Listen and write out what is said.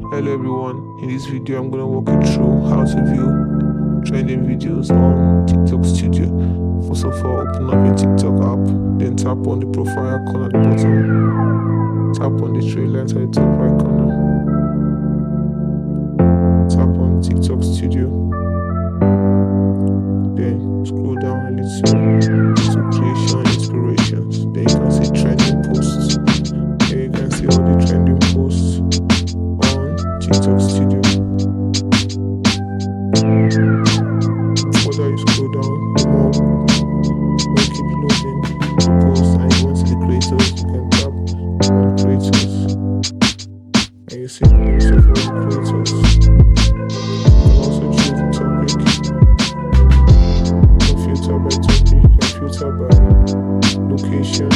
Hello everyone, in this video I'm going to walk you through how to view trending videos on TikTok Studio. First of all, open up your TikTok app, then tap on the profile icon at the bottom, tap on the three lines at the top right corner, tap on TikTok Studio, then scroll down a little to creation inspirations. Then you can see trending posts. Here you can see all the trending posts TikTok Studio. Further you scroll down, the more will keep loading the posts, and you want to see the creators, you can tap on creators, and you see the list of all the creators. You can also choose the topic. You can filter by topic, you can filter by location.